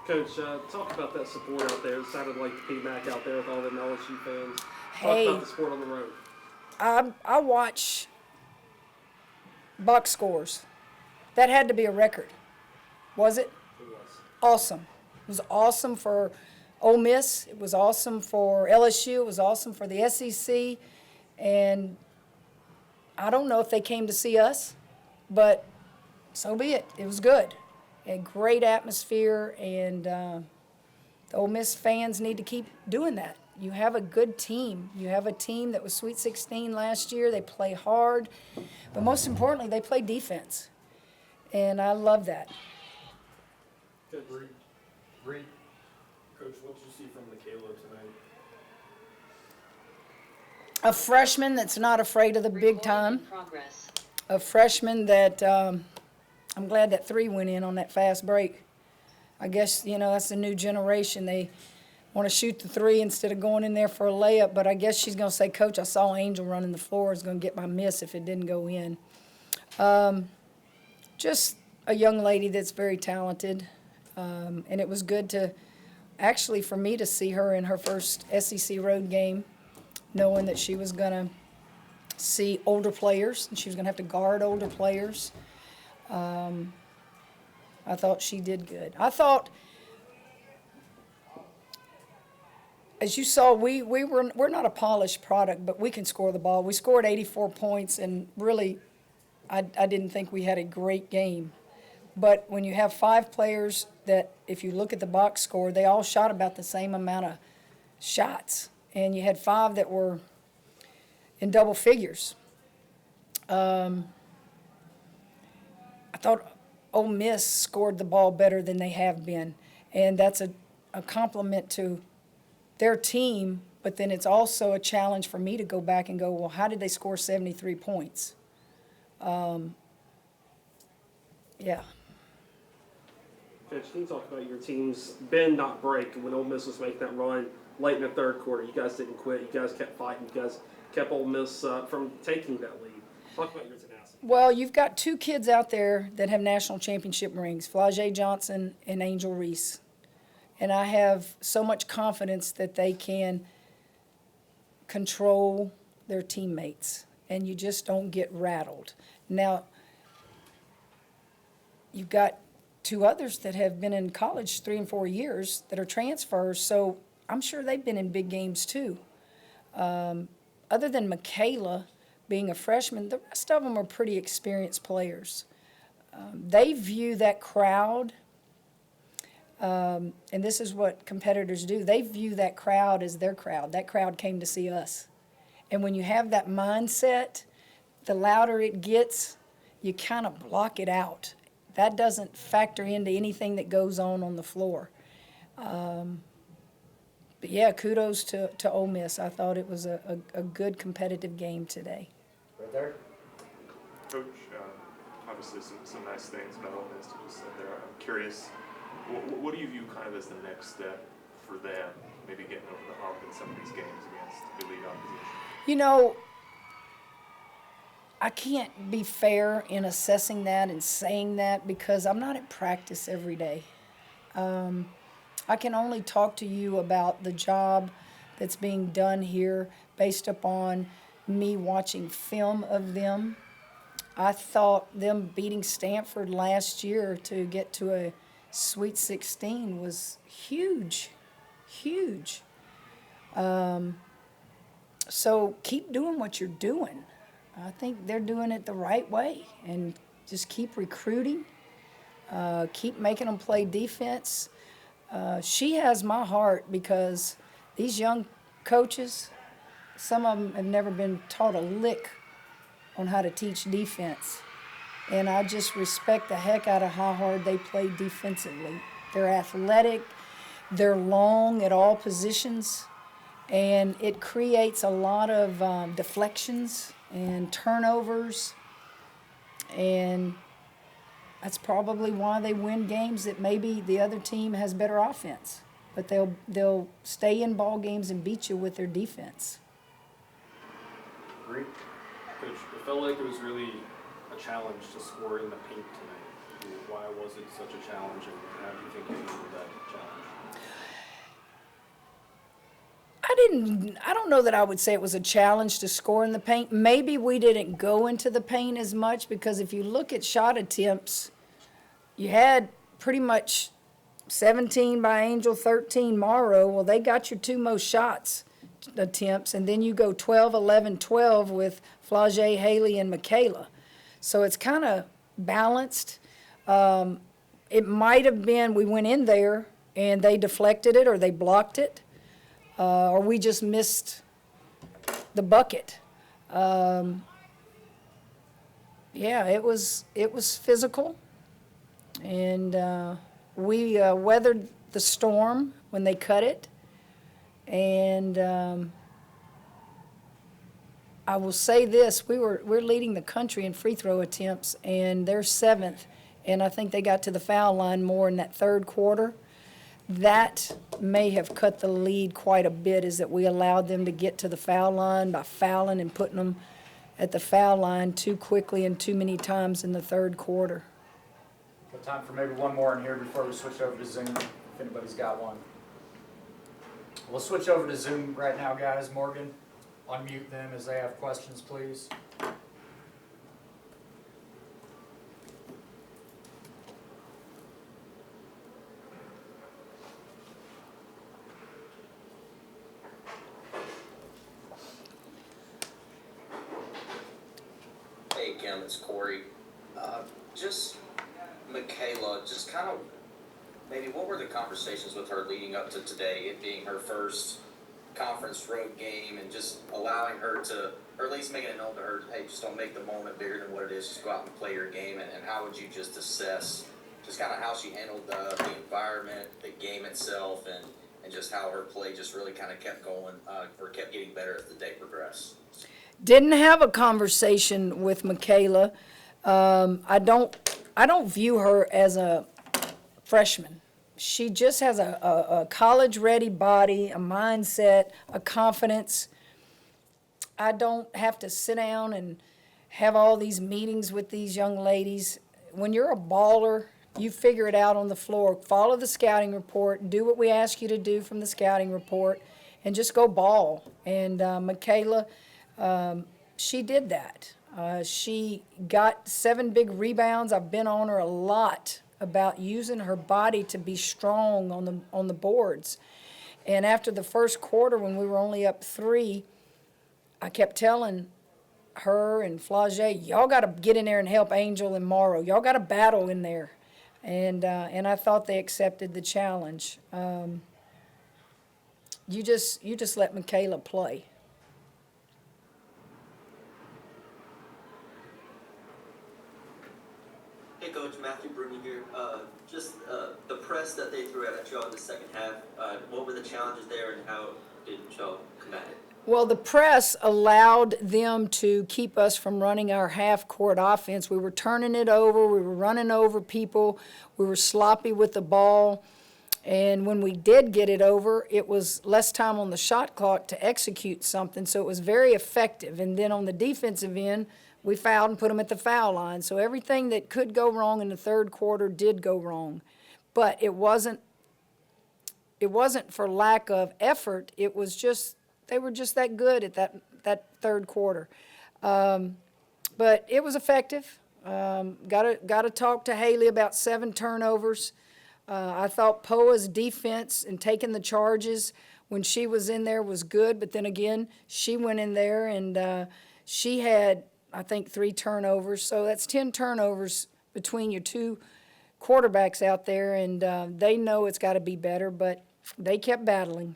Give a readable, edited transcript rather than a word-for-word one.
Coach, talk about that support out there. It sounded like P-Mac out there with all them LSU fans. Hey, Talk about the sport on the road. I watch box scores. That had to be a record, was it? It was. Awesome. It was awesome for Ole Miss. It was awesome for LSU. It was awesome for the SEC. And I don't know if they came to see us, but so be it. It was good. A great atmosphere, and the Ole Miss fans need to keep doing that. You have a good team. You have a team that was Sweet 16 last year. They play hard, but most importantly, they play defense, and I love that. Coach, Reed. Coach, what did you see from Michaela tonight? A freshman that's not afraid of the big time. A freshman that I'm glad that 3 went in on that fast break. I guess, that's the new generation. They want to shoot the 3 instead of going in there for a layup, but I guess she's going to say, Coach, I saw Angel running the floor. It's going to get my miss if it didn't go in. Just a young lady that's very talented, and it was good to, actually for me to see her in her first SEC road game, knowing that she was going to see older players and she was going to have to guard older players. I thought she did good. I thought, as you saw, we're not a polished product, but we can score the ball. We scored 84 points, and really, I didn't think we had a great game. But when you have 5 players that, if you look at the box score, they all shot about the same amount of shots, and you had 5 that were in double figures. I thought Ole Miss scored the ball better than they have been, and that's a compliment to their team, but then it's also a challenge for me to go back and go, well, how did they score 73 points? Yeah. Coach, can you talk about your team's bend, not break? When Ole Miss was making that run late in the third quarter, you guys didn't quit. You guys kept fighting. You guys kept Ole Miss from taking that lead. Talk about your tenacity. Well, you've got 2 kids out there that have national championship rings, Flau'jae Johnson and Angel Reese. And I have so much confidence that they can control their teammates, and you just don't get rattled. Now, you've got 2 others that have been in college 3 and 4 years that are transfers, so I'm sure they've been in big games too. Other than Michaela being a freshman, the rest of them are pretty experienced players. They view that crowd, and this is what competitors do, they view that crowd as their crowd. That crowd came to see us. And when you have that mindset, the louder it gets, you kind of block it out. That doesn't factor into anything that goes on the floor. But yeah, kudos to Ole Miss. I thought it was a good competitive game today. Right there. Coach, obviously some nice things about Ole Miss you just said there. I'm curious, what do you view kind of as the next step for them, maybe getting over the hump in some of these games against elite opposition? I can't be fair in assessing that and saying that because I'm not at practice every day. I can only talk to you about the job that's being done here based upon me watching film of them. I thought them beating Stanford last year to get to a Sweet 16 was huge, huge. So keep doing what you're doing. I think they're doing it the right way, and just keep recruiting, keep making them play defense. She has my heart because these young coaches, some of them have never been taught a lick on how to teach defense. And I just respect the heck out of how hard they play defensively. They're athletic, they're long at all positions, and it creates a lot of deflections and turnovers, and that's probably why they win games that maybe the other team has better offense, but they'll stay in ball games and beat you with their defense. Reed. Coach, it felt like it was really a challenge to score in the paint tonight. Why was it such a challenge, and how do you think you handled that challenge? I don't know that I would say it was a challenge to score in the paint. Maybe we didn't go into the paint as much because if you look at shot attempts, you had pretty much 17 by Angel, 13 Morrow. Well, they got your two most shots attempts, and then you go 12, 11, 12 with Flau'jae, Haley, and Michaela. So it's kind of balanced. It might have been we went in there and they deflected it or they blocked it, or we just missed the bucket. Yeah, it was physical, and we weathered the storm when they cut it. And I will say this: we're leading the country in free throw attempts, and they're 7th. And I think they got to the foul line more in that third quarter. That may have cut the lead quite a bit, is that we allowed them to get to the foul line by fouling and putting them at the foul line too quickly and too many times in the third quarter. Got time for maybe one more in here before we switch over to Zoom, if anybody's got one. We'll switch over to Zoom right now, guys. Morgan, unmute them as they have questions, please. Hey Kim, it's Corey. Just Michaela, just kind of maybe what were the conversations with her leading up to today, it being her first conference road game, and just allowing her to, or at least making it known to her, hey, just don't make the moment bigger than what it is, just go out and play your game, and how would you just assess just kind of how she handled the environment, the game itself, and just how her play just really kind of kept going, or kept getting better as the day progressed? Didn't have a conversation with Michaela. I don't view her as a freshman. She just has a college-ready body, a mindset, a confidence. I don't have to sit down and have all these meetings with these young ladies. When you're a baller, you figure it out on the floor. Follow the scouting report, do what we ask you to do from the scouting report, and just go ball. And Michaela, she did that. She got 7 big rebounds. I've been on her a lot about using her body to be strong on the boards. And after the first quarter, when we were only up 3, I kept telling her and Flau'jae, y'all got to get in there and help Angel and Morrow. Y'all got to battle in there. And I thought they accepted the challenge. You just let Michaela play. Hey Coach, Matthew Bruni here. The press that they threw at y'all in the second half, what were the challenges there and how did y'all combat it? Well, the press allowed them to keep us from running our half-court offense. We were turning it over. We were running over people. We were sloppy with the ball. And when we did get it over, it was less time on the shot clock to execute something, so it was very effective. And then on the defensive end, we fouled and put them at the foul line. So everything that could go wrong in the third quarter did go wrong. But it wasn't for lack of effort. It was just they were just that good at that third quarter. But it was effective. Got to talk to Haley about 7 turnovers. I thought Poa's defense and taking the charges when she was in there was good. But then again, she went in there and she had, I think, 3 turnovers. So that's 10 turnovers between your 2 quarterbacks out there, and they know it's got to be better, but they kept battling.